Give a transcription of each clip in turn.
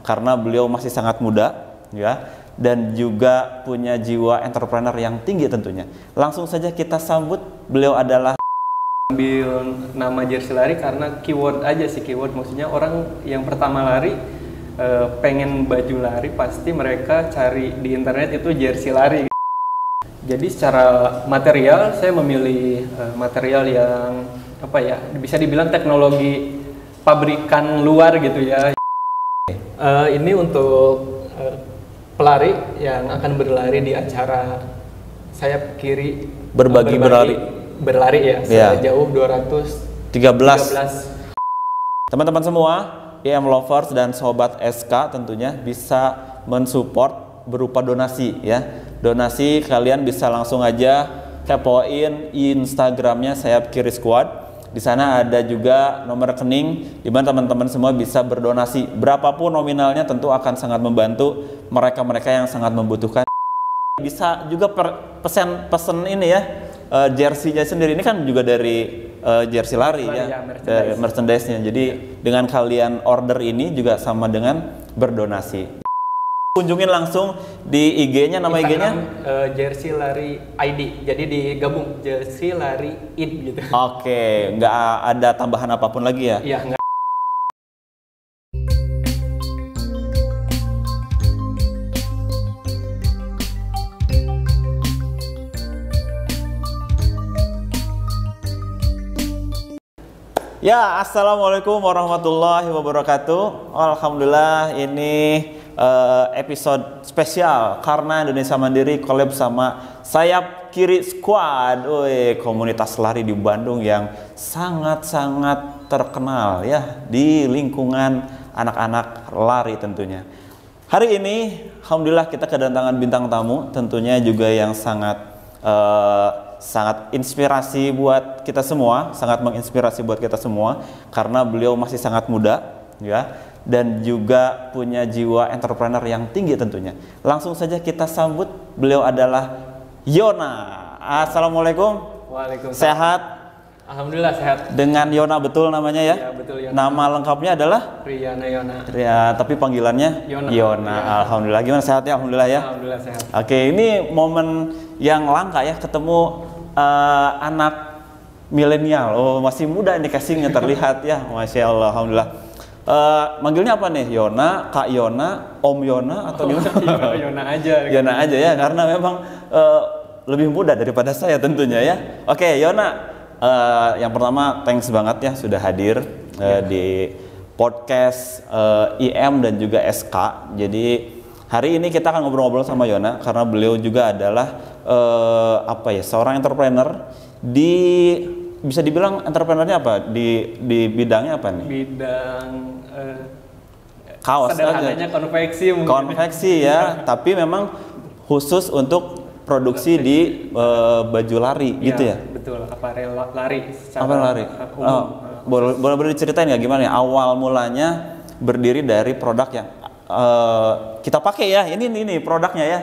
karena beliau masih sangat muda ya, dan juga punya jiwa entrepreneur yang tinggi tentunya. Langsung saja kita sambut, beliau adalah ambil nama jersey lari karena keyword aja sih, keyword maksudnya orang yang pertama lari pengen baju lari pasti mereka cari di internet itu jersey lari. Jadi secara material saya memilih material yang apa ya, bisa dibilang teknologi pabrikan luar gitu ya. Ini untuk pelari yang akan berlari di acara sayap kiri berbagi berlari ya, sejauh 213. Teman-teman semua, IM Lovers dan Sobat SK tentunya bisa mensupport berupa donasi ya. Donasi kalian bisa langsung aja kepoin Instagramnya Sayap Kiri Squad. Di sana ada juga nomor rekening di mana teman-teman semua bisa berdonasi. Berapapun nominalnya tentu akan sangat membantu mereka-mereka yang sangat membutuhkan. Bisa juga pesen ini ya, jersey-nya sendiri ini kan juga dari jersey lari ya, dari merchandise-nya. Jadi dengan kalian order ini juga sama dengan berdonasi. Kunjungin langsung di IG-nya, nama IG-nya Jersey Lari ID. Jadi digabung Jersey Lari ID gitu. Oke, nggak ada tambahan apapun lagi ya? Iya, nggak. Ya, assalamualaikum warahmatullahi wabarakatuh. Alhamdulillah ini episode spesial karena Indonesia Mandiri collab sama Sayap Kiri Squad. Komunitas lari di Bandung yang sangat-sangat terkenal ya di lingkungan anak-anak lari tentunya. Hari ini alhamdulillah kita kedatangan bintang tamu tentunya juga yang sangat inspirasi buat kita semua, sangat menginspirasi buat kita semua karena beliau masih sangat muda ya, dan juga punya jiwa entrepreneur yang tinggi tentunya. Langsung saja kita sambut, beliau adalah Yona. Assalamualaikum. Waalaikumsalam. Sehat? Alhamdulillah sehat. Dengan Yona betul namanya ya? Iya betul, Yona. Nama lengkapnya adalah? Riyana Yona. Ya, tapi panggilannya Yona. Yona. Ya. Alhamdulillah. Gimana sehat ya? Alhamdulillah ya. Alhamdulillah sehat. Oke, ini momen yang langka ya ketemu anak milenial. Oh, masih muda ini casingnya terlihat ya. Masya Allah. Alhamdulillah. Manggilnya apa nih? Yona, Kak Yona, Om Yona atau gimana? Yona aja. Yona aja ya, karena memang lebih muda daripada saya tentunya ya. Oke, Yona. Yang pertama thanks banget ya sudah hadir di podcast IM dan juga SK. Jadi hari ini kita akan ngobrol-ngobrol sama Yona karena beliau juga adalah seorang entrepreneur bisa dibilang entrepreneurnya apa di bidangnya apa nih? Bidang kaos sederhananya aja. konveksi mungkin. Konveksi ya, tapi memang khusus untuk produksi di baju lari gitu ya? Betul, aparel lari secara aparel lari. Boleh diceritain nggak gimana ya awal mulanya berdiri dari produk yang kita pakai ya? Ini produknya ya.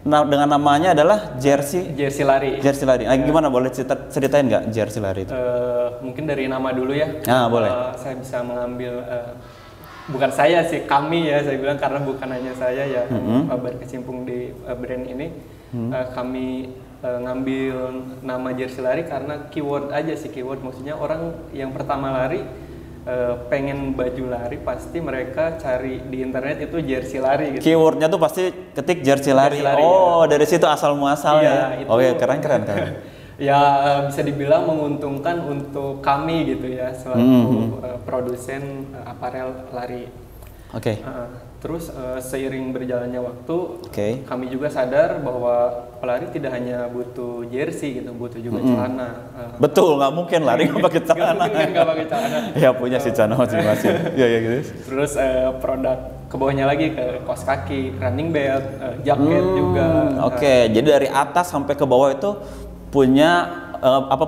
Dengan namanya adalah jersey lari. Jersey lari. Nah, gimana, boleh ceritain nggak jersey lari itu? Mungkin dari nama dulu ya. Boleh. Saya bisa mengambil bukan saya sih, kami ya saya bilang karena bukan hanya saya ya berkecimpung di brand ini. Kami ngambil nama jersey lari karena keyword aja sih, keyword maksudnya orang yang pertama lari pengen baju lari pasti mereka cari di internet itu jersey lari gitu. Keywordnya tuh pasti ketik jersey lari. Ya. Dari situ asal muasalnya. Iya, Oke, keren. Ya bisa dibilang menguntungkan untuk kami gitu ya selaku produsen aparel lari. Oke. Terus seiring berjalannya waktu, kami juga sadar bahwa pelari tidak hanya butuh jersey gitu, butuh juga celana. Betul, nggak mungkin lari nggak pakai celana. Nggak pakai celana. Ya punya sih celana masing-masing. Ya gitu. Terus produk ke bawahnya lagi ke kaos kaki, running belt, jaket juga. Jadi dari atas sampai ke bawah itu punya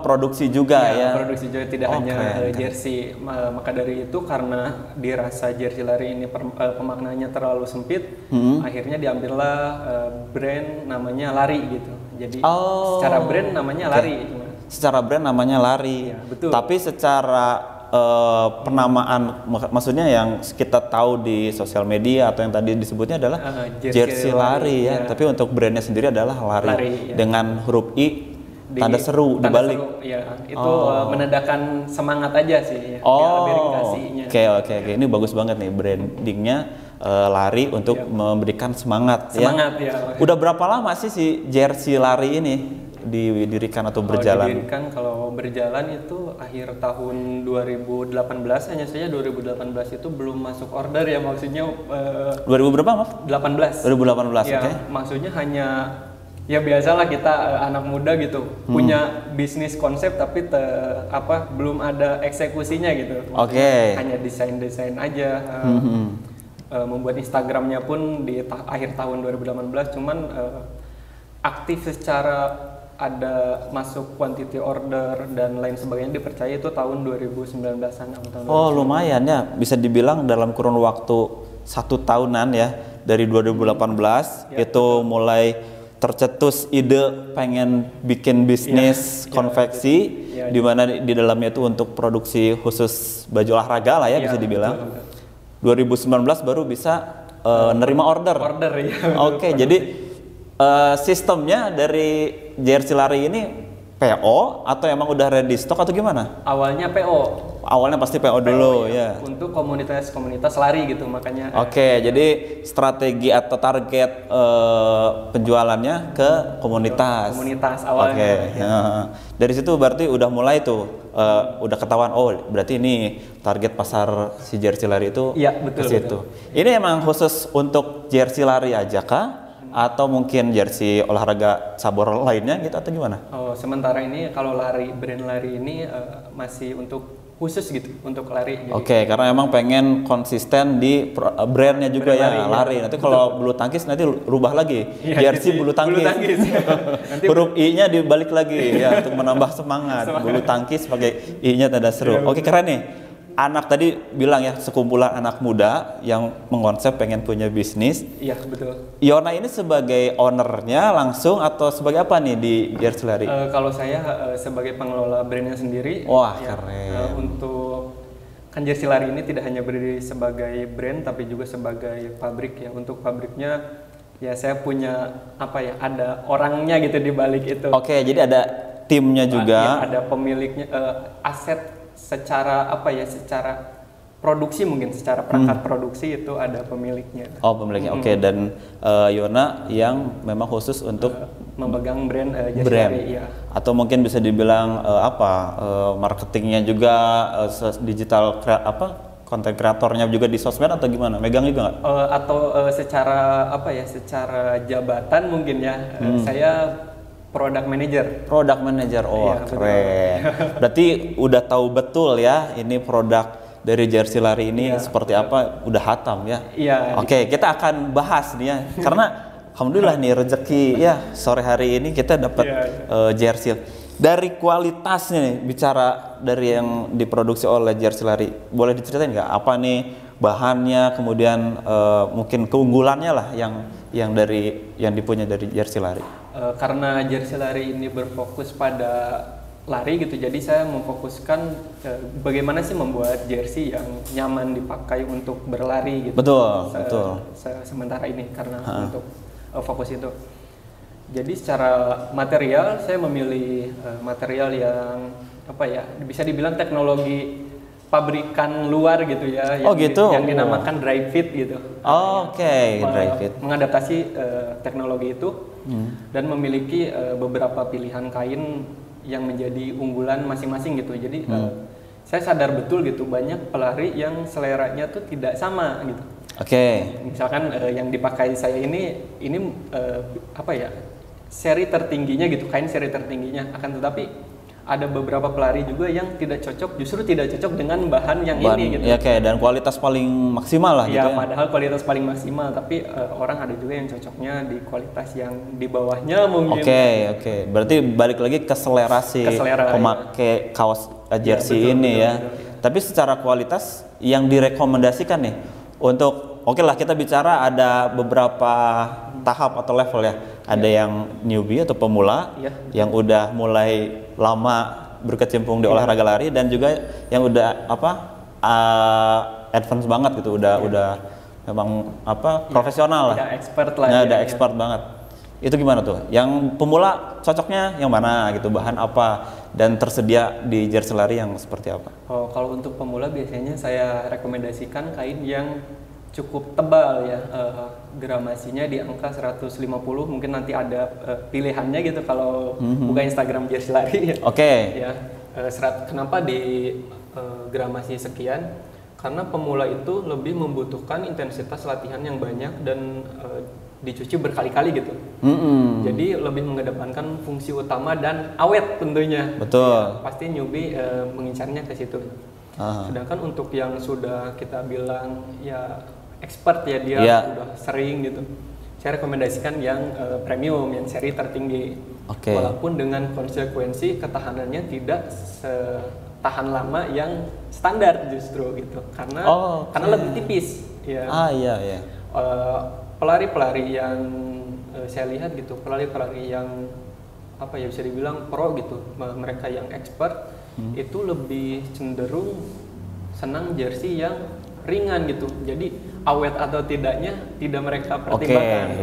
produksi juga ya. Produksi juga, tidak hanya jersey. Maka dari itu karena dirasa jersey lari ini pemaknaannya terlalu sempit, akhirnya diambillah brand namanya Lari gitu. Jadi secara brand namanya Lari. Secara brand namanya Lari. Ya, betul. Tapi secara penamaan, maksudnya yang kita tahu di sosial media atau yang tadi disebutnya adalah jersey lari ya. Tapi untuk brandnya sendiri adalah lari ya. Dengan huruf I tanda seru di balik. Ya, itu menandakan semangat aja sih ya. Oh, oke. Ini bagus banget nih brandingnya, lari untuk memberikan semangat ya. Udah berapa lama sih si jersey lari ini didirikan atau berjalan? Kalau berjalan itu akhir tahun 2018, hanya saja 2018 itu belum masuk order ya, maksudnya 2000 berapa maaf? 2018 ya, oke. Maksudnya hanya ya biasalah kita anak muda gitu punya bisnis konsep tapi belum ada eksekusinya gitu. Hanya desain aja. Membuat Instagramnya pun di akhir tahun 2018, cuman aktif secara ada masuk quantity order dan lain sebagainya dipercaya itu tahun 2019-an. Lumayan ya, bisa dibilang dalam kurun waktu 1 tahunan ya, dari 2018 itu mulai tercetus ide pengen bikin bisnis konveksi, di mana di dalamnya itu untuk produksi khusus baju olahraga lah ya, bisa dibilang. 2019 baru bisa nerima order. Jadi sistemnya dari jersey lari ini PO atau emang udah ready stock atau gimana? Awalnya PO. Awalnya pasti PO dulu ya. Untuk komunitas lari gitu, makanya. Jadi strategi atau target penjualannya ke komunitas. Komunitas awalnya. Dari situ berarti udah mulai tuh, udah ketahuan, berarti ini target pasar si jersey lari itu ke situ. Ini emang khusus untuk jersey lari aja kah? Atau mungkin jersey olahraga cabur lainnya gitu atau gimana? Sementara ini kalau brand lari ini masih untuk khusus gitu, untuk lari. Karena emang pengen konsisten di brandnya juga ya, lari. Nanti kalau bulu tangkis nanti rubah lagi, jersey bulu tangkis. Huruf I-nya dibalik lagi ya untuk menambah semangat. Bulu tangkis pakai I-nya tanda seru. Keren nih. Anak tadi bilang ya, sekumpulan anak muda yang mengkonsep pengen punya bisnis. Iya, betul. Yona ini sebagai ownernya langsung atau sebagai apa nih di jersey lari? Kalau saya sebagai pengelola brandnya sendiri. Wah, keren. Untuk kan jersey lari ini tidak hanya berdiri sebagai brand tapi juga sebagai pabrik ya. Untuk pabriknya ya saya punya ada orangnya gitu di balik itu. Jadi ada timnya juga. Ada pemiliknya, aset secara secara produksi, mungkin secara perangkat produksi itu ada pemiliknya. Pemiliknya. Dan Yona yang memang khusus untuk memegang brand jersey lari ya. Atau mungkin bisa dibilang marketingnya juga, digital konten kreatornya juga di sosmed atau gimana? Megang juga nggak? Atau secara secara jabatan mungkin ya. Saya Product manager. Keren. Berarti udah tahu betul ya ini produk dari jersey lari ini seperti apa, udah hatam ya. Kita akan bahas nih ya. Karena alhamdulillah nih rezeki ya, sore hari ini kita dapat jersey. Dari kualitasnya nih, bicara dari yang diproduksi oleh jersey lari, boleh diceritain nggak apa nih bahannya, kemudian mungkin keunggulannya lah yang dipunya dari jersey lari? Karena jersey lari ini berfokus pada lari gitu, jadi saya memfokuskan bagaimana sih membuat jersey yang nyaman dipakai untuk berlari gitu. Betul. Sementara ini karena untuk fokus itu. Jadi secara material saya memilih material yang bisa dibilang teknologi pabrikan luar gitu ya, yang dinamakan dry fit gitu. Dry fit. Mengadaptasi teknologi itu dan memiliki beberapa pilihan kain yang menjadi unggulan masing-masing gitu. Jadi saya sadar betul gitu, banyak pelari yang seleranya tuh tidak sama gitu. Misalkan yang dipakai saya ini seri tertingginya gitu, kain seri tertingginya. Akan tetapi ada beberapa pelari juga yang justru tidak cocok dengan bahan yang ini gitu. Dan kualitas paling maksimal lah gitu ya. Padahal kualitas paling maksimal, tapi orang ada juga yang cocoknya di kualitas yang di bawahnya mungkin. Berarti balik lagi ke selera pemakai kaos jersey ini ya. Tapi secara kualitas yang direkomendasikan nih untuk kita bicara ada beberapa tahap atau level ya. Ada yang newbie atau pemula, yang udah mulai lama berkecimpung di olahraga lari dan juga yang udah advance banget gitu, udah memang profesional lah. Udah expert lah. Nah, udah expert banget. Itu gimana tuh? Yang pemula cocoknya yang mana gitu, bahan apa dan tersedia di jersey lari yang seperti apa? Oh, kalau untuk pemula biasanya saya rekomendasikan kain yang cukup tebal ya, gramasinya di angka 150, mungkin nanti ada pilihannya gitu kalau buka Instagram jersey lari. Oke. Ya, kenapa di gramasi sekian? Karena pemula itu lebih membutuhkan intensitas latihan yang banyak dan dicuci berkali-kali gitu. Jadi lebih mengedepankan fungsi utama dan awet tentunya. Betul. Ya, pasti newbie mengincarnya ke situ. Sedangkan untuk yang sudah kita bilang ya expert ya, dia udah sering gitu, saya rekomendasikan yang premium, yang seri tertinggi. Walaupun dengan konsekuensi ketahanannya tidak tahan lama yang standar justru gitu, karena lebih tipis ya. Iya. Pelari-pelari yang saya lihat gitu, pelari-pelari yang bisa dibilang pro gitu, mereka yang expert itu lebih cenderung senang jersey yang ringan gitu. Jadi awet atau tidaknya tidak mereka pertimbangkan.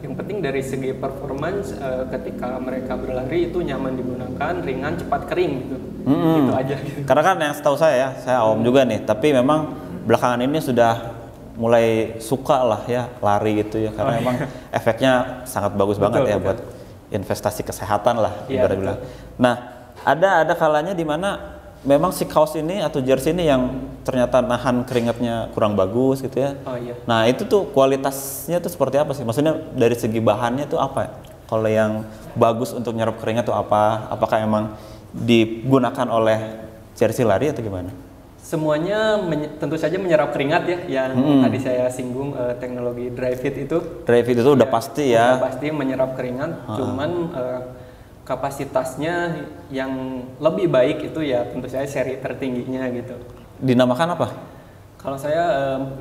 Yang penting dari segi performance, ketika mereka berlari itu nyaman digunakan, ringan, cepat kering gitu. Gitu aja gitu. Karena kan yang setahu saya awam juga nih, tapi memang belakangan ini sudah mulai suka lah ya lari gitu ya, karena memang efeknya sangat bagus banget ya buat investasi kesehatan lah ibarat bilang. Nah, ada kalanya di mana memang si kaos ini atau jersey ini yang ternyata nahan keringatnya kurang bagus gitu ya. Nah, itu tuh kualitasnya tuh seperti apa sih? Maksudnya dari segi bahannya tuh apa? Kalau yang bagus untuk nyerap keringat tuh apa? Apakah emang digunakan oleh jersey lari atau gimana? Semuanya tentu saja menyerap keringat ya, yang tadi saya singgung teknologi dry fit itu. Dry fit itu udah pasti ya. Udah pasti menyerap keringat, cuman kapasitasnya yang lebih baik itu ya tentu saja seri tertingginya gitu. Dinamakan apa? Kalau saya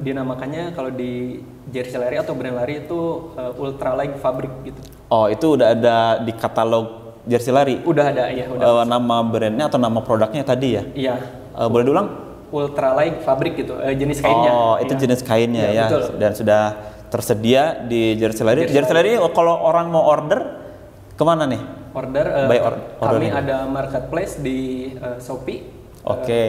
dinamakannya kalau di jersey lari atau brand lari itu Ultralight Fabric gitu. Oh, itu udah ada di katalog jersey lari? Udah ada ya. Nama brandnya atau nama produknya tadi ya? Iya. Boleh diulang? Ultralight Fabric gitu, jenis kainnya. Oh, itu jenis kainnya ya. Betul. Dan sudah tersedia di jersey lari. Jersey lari kalau orang mau order kemana nih? Kami ada marketplace di Shopee.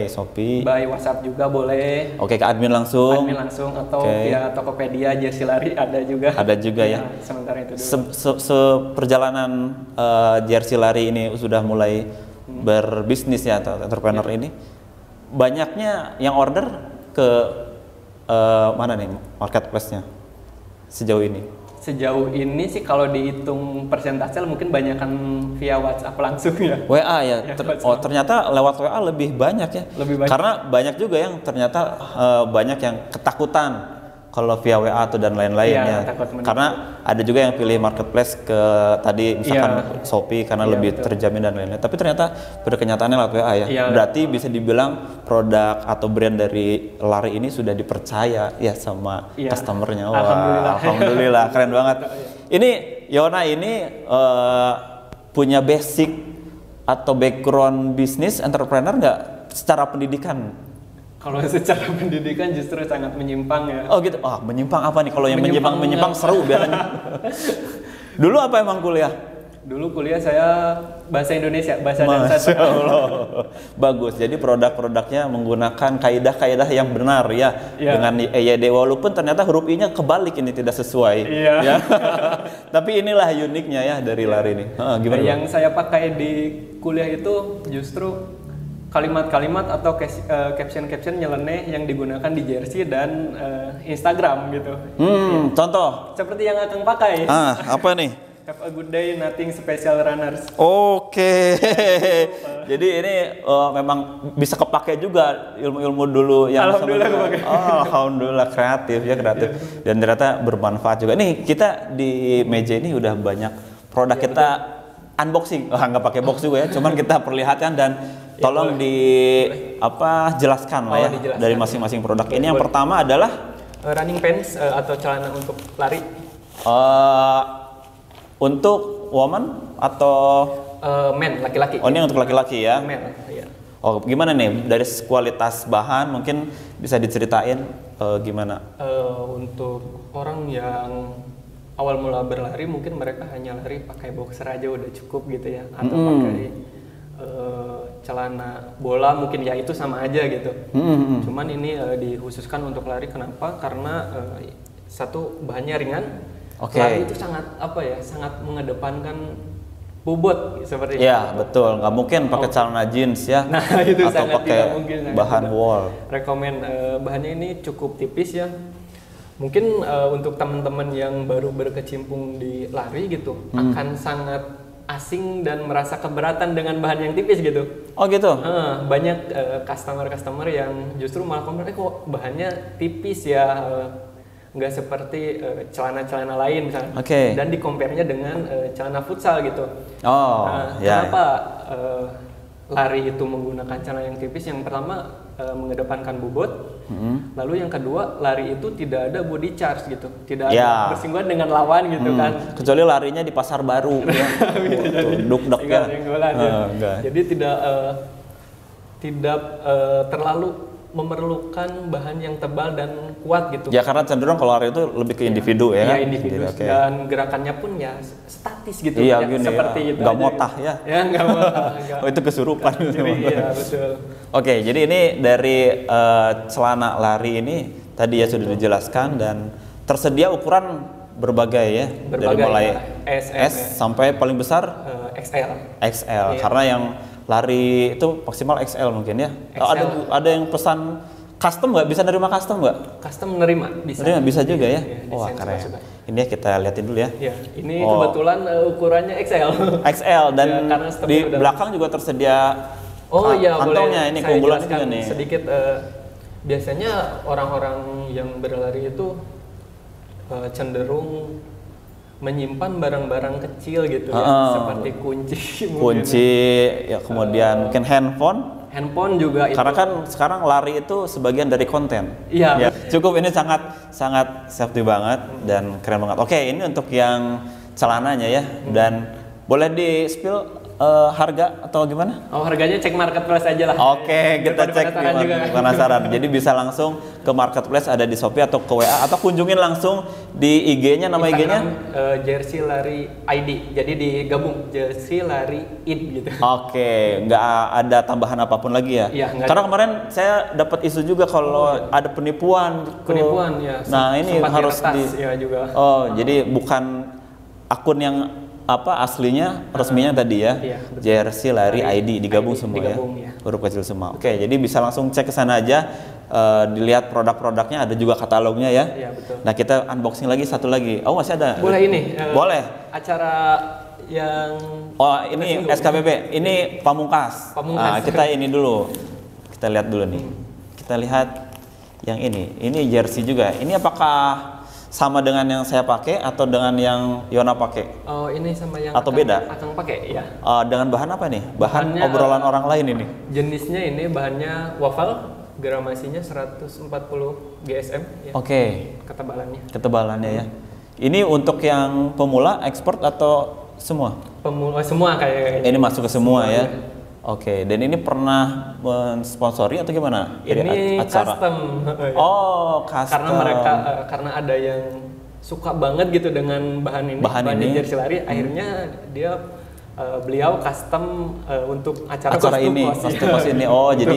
Shopee. By WhatsApp juga boleh. Ke admin langsung. Atau via Tokopedia jersey lari ada juga. Ada juga ya. Sementara itu dulu. Perjalanan jersey lari ini sudah mulai berbisnis ya atau entrepreneur ini. Banyaknya yang order ke mana nih marketplace-nya sejauh ini? Sejauh ini sih kalau dihitung persentase mungkin banyakkan via WhatsApp langsung ya. WA ya. Ternyata lewat WA lebih banyak ya. Lebih banyak. Karena banyak juga yang ternyata banyak yang ketakutan kalau via WA atau dan lain-lain ya. Karena ada juga yang pilih marketplace ke tadi misalkan Shopee karena lebih terjamin dan lain-lain. Tapi ternyata pada kenyataannya lewat WA ya. Berarti bisa dibilang produk atau brand dari lari ini sudah dipercaya ya sama customernya. Wah, alhamdulillah keren banget. Ini Yona ini punya basic atau background bisnis entrepreneur nggak secara pendidikan? Kalau secara pendidikan justru sangat menyimpang ya. Oh gitu. Menyimpang apa nih? Kalau yang menyimpang seru biasanya. Dulu apa emang kuliah? Dulu kuliah saya bahasa Indonesia, bahasa dan sastra. Bagus. Jadi produk-produknya menggunakan kaidah-kaidah yang benar ya. Dengan EYD walaupun ternyata huruf I-nya kebalik ini tidak sesuai. Ya. Tapi inilah uniknya ya dari lari ini. Gimana? Yang saya pakai di kuliah itu justru kalimat-kalimat atau caption-caption nyeleneh yang digunakan di jersey dan Instagram gitu. Contoh? Seperti yang akan pakai. Apa nih? Have a good day, nothing special runners. Jadi ini memang bisa kepake juga ilmu-ilmu dulu yang alhamdulillah kepake. Alhamdulillah kreatif. Dan ternyata bermanfaat juga. Nih kita di meja ini udah banyak produk kita unboxing. Nggak pakai box juga ya, cuman kita perlihatkan dan tolong jelaskan lah ya dijelaskan dari masing-masing produk. Ini yang pertama adalah running pants atau celana untuk lari. Untuk woman atau Men, laki-laki. Oh, ini untuk laki-laki ya? Men, ya. Oh, gimana nih dari kualitas bahan mungkin bisa diceritain gimana? Untuk orang yang awal mula berlari mungkin mereka hanya lari pakai boxer aja udah cukup gitu ya, atau pakai celana bola mungkin ya itu sama aja gitu. Cuman ini dikhususkan untuk lari, kenapa? Karena satu, bahannya ringan. Lari itu sangat sangat mengedepankan bobot seperti itu. Ya betul, nggak mungkin pakai celana jeans ya. Nah itu atau sangat pakai tidak mungkin. Bahan wol. Rekomen bahannya ini cukup tipis ya. Mungkin untuk teman-teman yang baru berkecimpung di lari gitu akan sangat asing dan merasa keberatan dengan bahan yang tipis gitu. Oh gitu. Banyak customer yang justru malah komen, kok bahannya tipis ya. Nggak seperti celana-celana lain misalnya, dan di-compare-nya dengan celana futsal gitu. Kenapa lari itu menggunakan celana yang tipis? Yang pertama mengedepankan bobot, lalu yang kedua lari itu tidak ada body charge gitu, tidak ada bersinggungan dengan lawan gitu kan. Kecuali larinya di pasar baru, ya. Duk-duk ya. Jadi tidak terlalu memerlukan bahan yang tebal dan kuat gitu. Ya karena cenderung kalau lari itu lebih ke individu ya. Iya, individu. Dan gerakannya pun ya statis gitu. Iya, gini, seperti itu. Nggak motah ya. Ya nggak motah. Oh itu kesurupan. Iya betul. Oke, jadi ini dari celana lari ini tadi ya sudah dijelaskan dan tersedia ukuran berbagai ya. Dari mulai S sampai paling besar XL. XL. Iya. Karena yang lari itu maksimal XL mungkin ya. Ada yang pesan custom nggak? Bisa nerima custom nggak? Custom nerima bisa. Nerima bisa juga ya. Wah keren. Ini ya kita liatin dulu ya. Ya, ini kebetulan ukurannya XL. XL dan ya, di belakang juga tersedia. Kantongnya ini keunggulan juga nih. Sedikit biasanya orang-orang yang berlari itu cenderung menyimpan barang-barang kecil gitu ya, seperti kunci ya, kemudian mungkin handphone juga itu. Karena kan sekarang lari itu sebagian dari konten. Iya. Ya, cukup ini sangat safety banget dan keren banget. Oke, ini untuk yang celananya ya. Dan boleh di spill harga atau gimana? Harganya cek marketplace aja lah. Oke, kita cek penasaran. Jadi bisa langsung ke marketplace, ada di Shopee atau ke WA atau kunjungin langsung di IG-nya, nama IG-nya Jersey Lari ID. Jadi digabung Jersey Lari ID gitu. Oke, nggak ada tambahan apapun lagi ya? Iya, karena kemarin saya dapat isu juga kalau ada penipuan. Penipuan ya. Nah, ini harus ya juga. Jadi bukan akun yang aslinya resminya tadi ya, Jersey Lari ID digabung semua ya, huruf kecil semua. Oke, jadi bisa langsung cek ke sana aja, dilihat produk-produknya, ada juga katalognya ya. Iya, betul. Nah kita unboxing lagi satu lagi. Masih ada? Boleh ini? Boleh. Acara yang ini SKBB, ini Pamungkas. Nah, kita ini dulu, kita lihat dulu nih. Kita lihat yang ini jersey juga. Ini apakah sama dengan yang saya pakai atau dengan yang Yona pakai? Ini sama yang atau beda? Akang pakai ya. Dengan bahan apa nih? Bahannya, obrolan orang lain ini. Jenisnya ini bahannya waffle, gramasinya 140 GSM ya. Oke. Ketebalannya ya. Ini untuk yang pemula, expert atau semua? Pemula semua kayaknya. Ini masuk ke semua ya. Oke, dan ini pernah mensponsori atau gimana? Ini custom. Custom. Karena ada yang suka banget gitu dengan bahan ini. Jersey lari, akhirnya dia beliau custom untuk acara ini. Jadi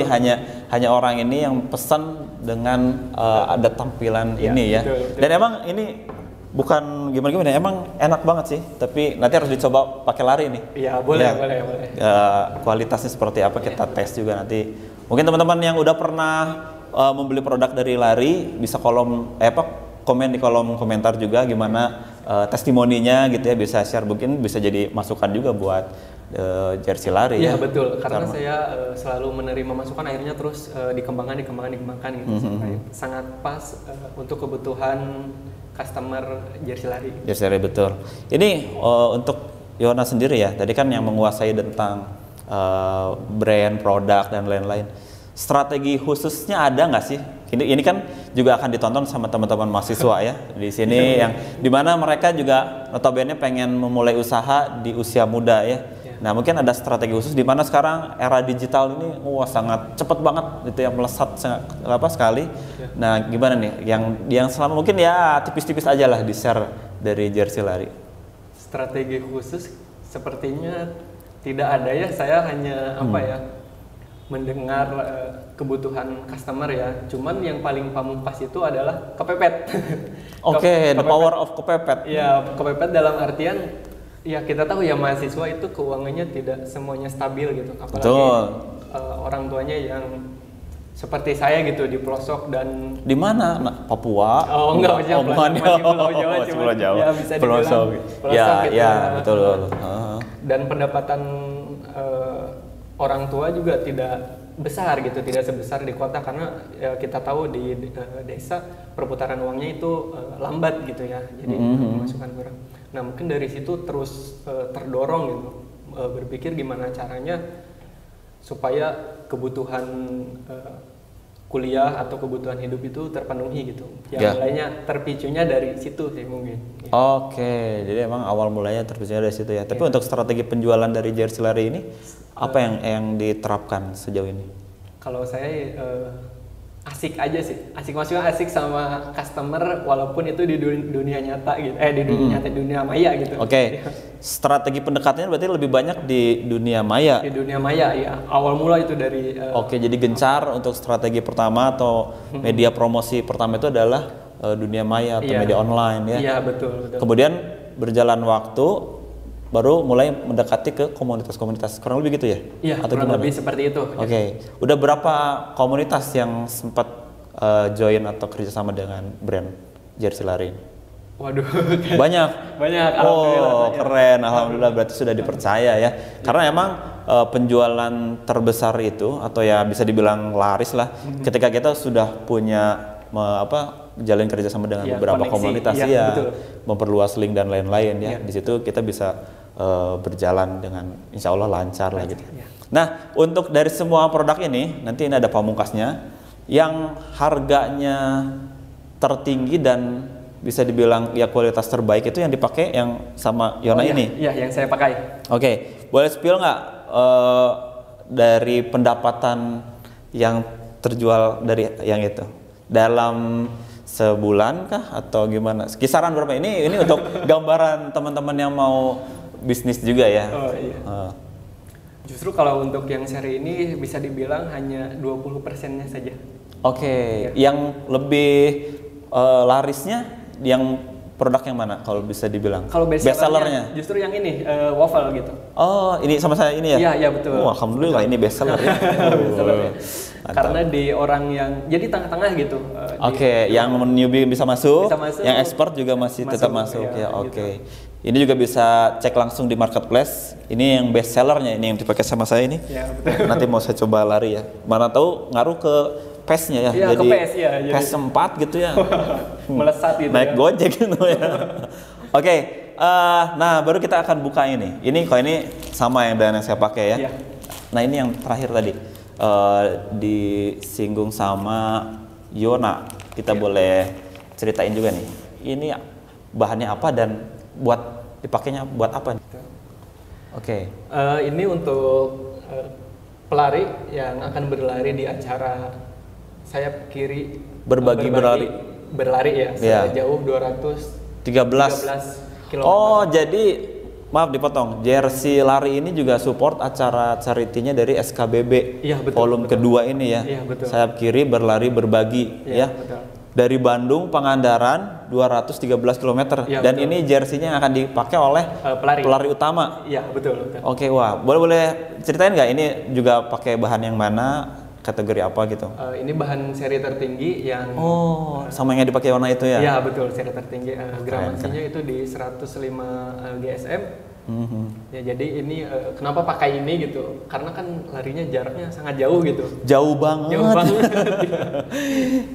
hanya orang ini yang pesan dengan ada tampilan ini ya. Betul. Dan emang ini bukan gimana-gimana, emang enak banget sih. Tapi nanti harus dicoba pakai lari nih. Iya, boleh. Kualitasnya seperti apa kita tes juga nanti. Mungkin teman-teman yang udah pernah membeli produk dari lari bisa komen di kolom komentar juga gimana testimoninya gitu ya, bisa share, mungkin bisa jadi masukan juga buat jersey lari. Iya betul, karena saya selalu menerima masukan, akhirnya terus dikembangkan gitu. Sangat pas untuk kebutuhan customer jersey lari. Jersey lari betul. Ini untuk Yona sendiri ya, tadi kan yang menguasai tentang brand, produk dan lain-lain. Strategi khususnya ada nggak sih? Ini kan juga akan ditonton sama teman-teman mahasiswa ya di sini yang dimana mereka juga notabene pengen memulai usaha di usia muda ya. Nah, mungkin ada strategi khusus di mana sekarang era digital ini sangat cepat banget gitu ya, melesat sekali. Nah, gimana nih yang selama mungkin ya tipis-tipis aja lah di-share dari jersey lari. Strategi khusus sepertinya tidak ada ya. Saya hanya mendengar kebutuhan customer ya. Cuman yang paling pamungkas itu adalah kepepet. Oke, the power of kepepet. Ya, kepepet dalam artian ya kita tahu ya mahasiswa itu keuangannya tidak semuanya stabil gitu. Apalagi orang tuanya yang seperti saya gitu di pelosok dan di mana? Papua? Oh enggak, masih Pulau Jawa, Pulau Jawa. Ya bisa dibilang pelosok gitu. Ya, betul. Dan pendapatan orang tua juga tidak besar gitu, tidak sebesar di kota karena ya, kita tahu di desa perputaran uangnya itu lambat gitu ya, jadi pemasukan kurang. Nah mungkin dari situ terus terdorong gitu, berpikir gimana caranya supaya kebutuhan kuliah atau kebutuhan hidup itu terpenuhi gitu. Yang mulainya terpicunya dari situ sih mungkin. Oke, jadi emang awal mulanya terpicunya dari situ ya. Tapi untuk strategi penjualan dari jersey lari ini apa yang diterapkan sejauh ini? Kalau saya asik aja sih, maksudnya asik sama customer walaupun itu di dunia nyata gitu, dunia maya gitu. Oke. Strategi pendekatannya berarti lebih banyak di dunia maya. Di dunia maya ya, awal mula itu dari. Oke, jadi gencar untuk strategi pertama atau media promosi pertama itu adalah dunia maya atau media online ya. Iya betul. Kemudian berjalan waktu baru mulai mendekati ke komunitas-komunitas, kurang lebih gitu ya? Iya, atau kurang gimana? lebih seperti itu. Oke. Udah berapa komunitas yang sempat join atau kerjasama dengan brand jersey lari? Waduh. Banyak. Oh, keren. Alhamdulillah berarti sudah dipercaya ya. Karena emang penjualan terbesar itu atau ya bisa dibilang laris lah, ketika kita sudah punya jalin kerjasama dengan beberapa koneksi, komunitas memperluas link dan lain-lain ya. Di situ kita bisa berjalan dengan insya Allah lancar lah gitu. Nah, untuk dari semua produk ini nanti ini ada pamungkasnya yang harganya tertinggi dan bisa dibilang ya kualitas terbaik itu yang dipakai yang sama Yona ini. Iya, yang saya pakai. Oke, boleh spill nggak dari pendapatan yang terjual dari yang itu dalam sebulan kah atau gimana? Kisaran berapa? Ini untuk gambaran teman-teman yang mau bisnis juga ya. Oh iya. Justru kalau untuk yang seri ini bisa dibilang hanya 20%-nya saja. Oke, yang lebih larisnya yang produk yang mana kalau bisa dibilang? Kalau best sellernya justru yang ini waffle gitu. Oh, ini sama saya ini ya? Iya betul. Alhamdulillah ini best seller ya. Karena di orang yang jadi tengah-tengah gitu. Oke, yang newbie bisa masuk, yang expert juga masih tetap masuk ya. Oke. Ini juga bisa cek langsung di marketplace. Ini yang best sellernya, ini yang dipakai sama saya ini. Ya, betul. Nanti mau saya coba lari ya. Mana tahu ngaruh ke PES-nya ya. Iya, jadi ke PES ya. PES 4 gitu ya. Melesat gitu. Naik Gojek gitu ya. Oke. Nah baru kita akan buka ini. Ini kalau ini sama yang dengan yang saya pakai ya. Iya. Nah ini yang terakhir tadi disinggung sama Yona. Kita boleh ceritain juga nih. Ini bahannya apa dan buat dipakainya buat apa? Oke. Ini untuk pelari yang akan berlari di acara sayap kiri berlari ya sejauh 213 km. Oh, jadi maaf dipotong. Jersey lari ini juga support acara charity-nya dari SKBB. Iya, betul, volume kedua ini ya. Iya, betul. Sayap kiri berlari berbagi ya. Betul. Dari Bandung Pangandaran 213 km. Ya, dan betul. ini jersey-nya yang akan dipakai oleh pelari utama. Iya, betul. Oke, wah. Boleh ceritain nggak ini juga pakai bahan yang mana? Kategori apa gitu? Ini bahan seri tertinggi yang sama yang dipakai warna itu ya? Iya betul, seri tertinggi. Gramasinya itu di 105 GSM. Ya jadi ini kenapa pakai ini gitu? Karena kan larinya jaraknya sangat jauh gitu. Jauh banget.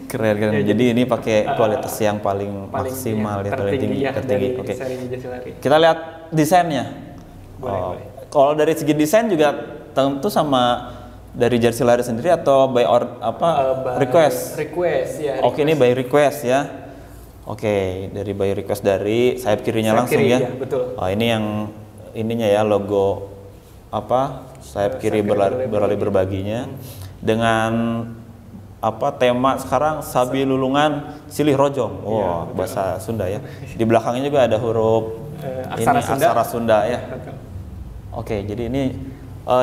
Keren. Ya, jadi ini pakai kualitas yang paling maksimal ya, tertinggi. Oke. Kita lihat desainnya. Boleh. Kalau dari segi desain juga tentu sama dari jersey lari sendiri atau by request? Request ya. Oke, ini by request ya. Oke, dari by request dari sayap kirinya sayap langsung kiri, ya. Betul. Oh, ini yang ininya ya logo sayap kiri berlari berbaginya dengan tema sekarang Sabi Lulungan Silih Rojong. Wah, bahasa Sunda ya. Di belakangnya juga ada huruf aksara Sunda ya. Oke, jadi ini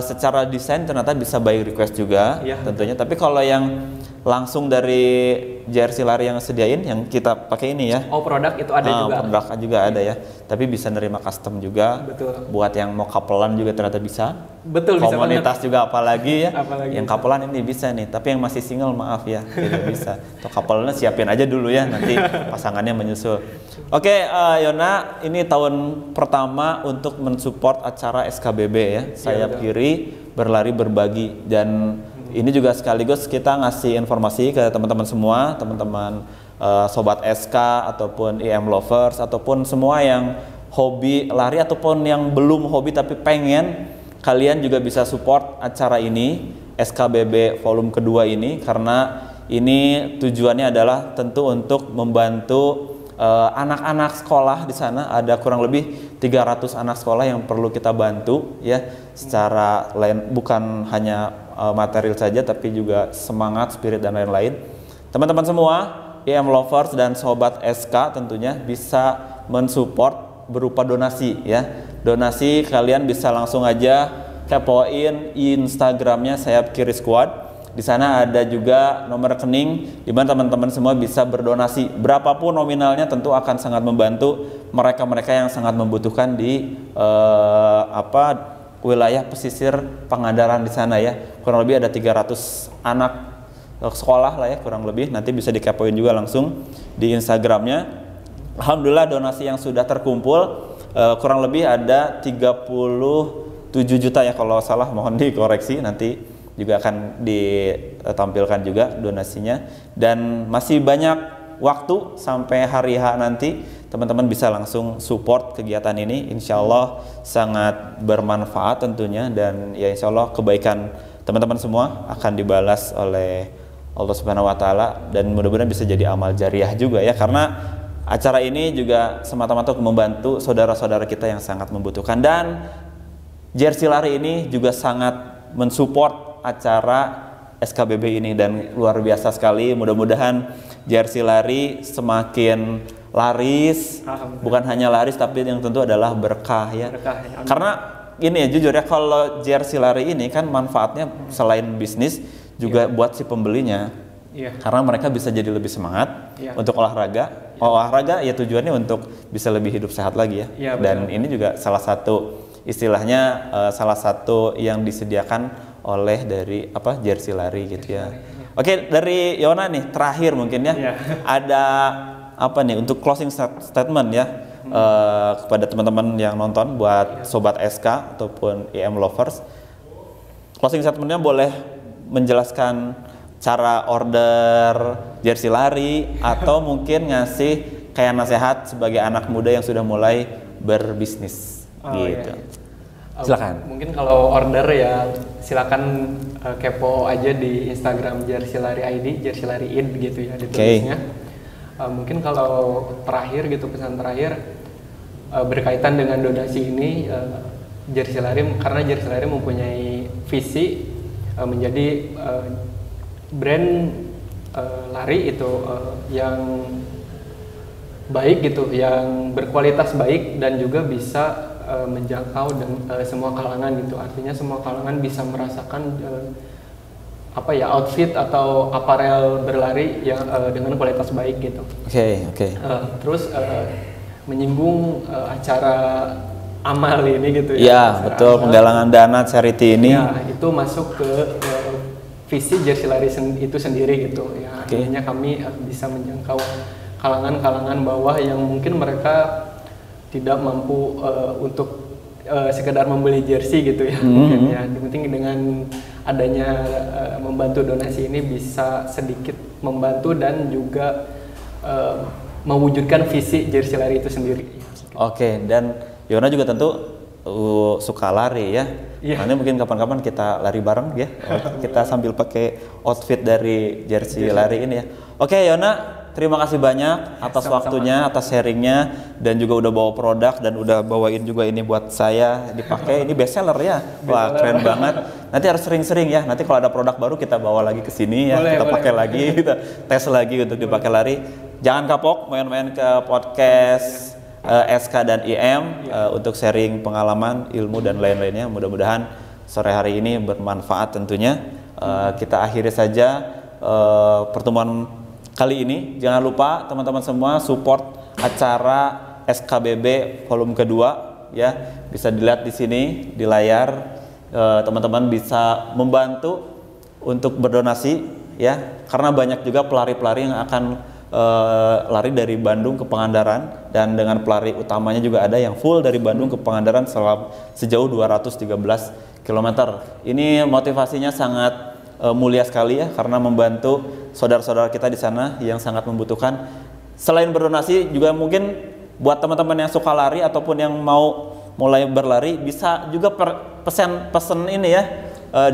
secara desain ternyata bisa by request juga tentunya. Tapi kalau yang langsung dari jersey lari yang sediain yang kita pakai ini ya. Oh, produk itu ada juga. Produk juga ada ya. Tapi bisa nerima custom juga. Betul. Buat yang mau couple-an juga ternyata bisa. Betul. Komunitas bisa juga apalagi ya. Apalagi yang couple-an ini bisa nih. Tapi yang masih single maaf ya tidak bisa. Atau couple-nya siapin aja dulu ya. Nanti pasangannya menyusul. Oke, Yona, ini tahun pertama untuk mensupport acara SKBB ya. Sayap kiri berlari berbagi, dan ini juga sekaligus kita ngasih informasi ke teman-teman semua, teman-teman sobat SK ataupun IM lovers ataupun semua yang hobi lari ataupun yang belum hobi tapi pengen, kalian juga bisa support acara ini SKBB volume kedua ini, karena ini tujuannya adalah tentu untuk membantu anak-anak sekolah di sana. Ada kurang lebih 300 anak sekolah yang perlu kita bantu ya, secara lain, bukan hanya material saja tapi juga semangat, spirit dan lain-lain. Teman-teman semua, IM lovers dan sobat SK tentunya bisa mensupport berupa donasi ya. Donasi kalian bisa langsung aja kepoin Instagramnya Sayap Kiri Squad. Di sana ada juga nomor rekening di mana teman-teman semua bisa berdonasi. Berapapun nominalnya tentu akan sangat membantu mereka-mereka yang sangat membutuhkan di wilayah pesisir Pangandaran di sana ya. Kurang lebih ada 300 anak sekolah lah ya kurang lebih. Nanti bisa dikepoin juga langsung di Instagramnya. Alhamdulillah donasi yang sudah terkumpul kurang lebih ada 37 juta ya kalau salah, mohon dikoreksi, nanti juga akan ditampilkan juga donasinya. Dan masih banyak waktu sampai hari H nanti, teman-teman bisa langsung support kegiatan ini. Insya Allah sangat bermanfaat tentunya, dan ya insya Allah kebaikan teman-teman semua akan dibalas oleh Allah Subhanahu Wa Taala, dan mudah-mudahan bisa jadi amal jariah juga ya, karena acara ini juga semata-mata untuk membantu saudara-saudara kita yang sangat membutuhkan. Dan jersey lari ini juga sangat mensupport acara SKBB ini, dan luar biasa sekali. Mudah-mudahan jersey lari semakin laris, bukan hanya laris tapi yang tentu adalah berkah ya. Karena ini ya jujur ya, kalau jersey lari ini kan manfaatnya selain bisnis juga buat si pembelinya. Karena mereka bisa jadi lebih semangat untuk olahraga. Olahraga ya tujuannya untuk bisa lebih hidup sehat lagi ya. Dan ini juga salah satu istilahnya salah satu yang disediakan oleh dari jersey lari gitu ya. Oke, dari Yona nih terakhir mungkin ya. Ada apa nih untuk closing statement ya kepada teman-teman yang nonton, buat sobat SK ataupun IM lovers. Closing statementnya boleh menjelaskan cara order jersey lari atau mungkin ngasih kayak nasihat sebagai anak muda yang sudah mulai berbisnis gitu. Silakan. Mungkin kalau order ya silakan kepo aja di Instagram Jersey Lari ID, Jersey Lari ID gitu ya ditulisnya. Mungkin kalau terakhir gitu, pesan terakhir berkaitan dengan donasi ini, Jersey Lari, karena Jersey Lari mempunyai visi menjadi brand lari itu yang baik gitu, yang berkualitas baik dan juga bisa menjangkau dan semua kalangan gitu. Artinya semua kalangan bisa merasakan outfit atau aparel berlari yang dengan kualitas baik gitu. Oke. Terus menyinggung acara amal ini gitu ya. Iya, betul, penggalangan dana charity ini. Ya, itu masuk ke visi Jersey Lari itu sendiri gitu ya. Artinya kami bisa menjangkau kalangan-kalangan bawah yang mungkin mereka tidak mampu untuk sekedar membeli jersey gitu ya. Mungkin ya. Yang penting dengan adanya membantu donasi ini bisa sedikit membantu dan juga mewujudkan visi Jersey Lari itu sendiri. Oke, dan Yona juga tentu suka lari ya. Nanti mungkin kapan-kapan kita lari bareng ya. Kita sambil pakai outfit dari jersey lari ini ya. Oke Yona, terima kasih banyak atas Sama-sama. waktunya, atas sharingnya, dan juga udah bawa produk dan udah bawain juga ini buat saya dipakai. Ini best seller ya, wah keren banget. Nanti harus sering-sering ya. Nanti kalau ada produk baru kita bawa lagi ke sini ya, kita pakai lagi, kita tes lagi untuk dipakai lari. Jangan kapok main-main ke podcast SK dan IM untuk sharing pengalaman, ilmu dan lain-lainnya. Mudah-mudahan sore hari ini bermanfaat tentunya. Kita akhiri saja pertemuan kali ini. Jangan lupa teman-teman semua support acara SKBB volume kedua ya. Bisa dilihat di sini di layar. Teman-teman bisa membantu untuk berdonasi ya. Karena banyak juga pelari-pelari yang akan lari dari Bandung ke Pangandaran, dan dengan pelari utamanya juga ada yang full dari Bandung ke Pangandaran sejauh 213 km. Ini motivasinya sangat mulia sekali ya, karena membantu saudara-saudara kita di sana yang sangat membutuhkan. Selain berdonasi juga mungkin buat teman-teman yang suka lari ataupun yang mau mulai berlari bisa juga pesen ini ya,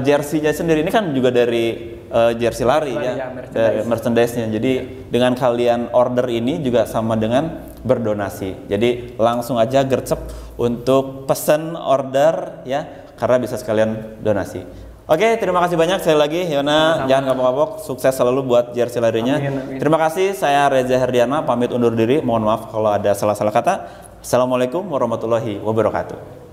jersey-nya sendiri. Ini kan juga dari jersey lari ya, dari merchandise-nya. Jadi dengan kalian order ini juga sama dengan berdonasi. Jadi langsung aja gercep untuk pesen order ya, karena bisa sekalian donasi. Oke, terima kasih banyak sekali lagi Yona. Jangan kapok-kapok, sukses selalu buat jersey larinya. Amin. Terima kasih, saya Reza Herdiana pamit undur diri. Mohon maaf kalau ada salah-salah kata. Assalamualaikum warahmatullahi wabarakatuh.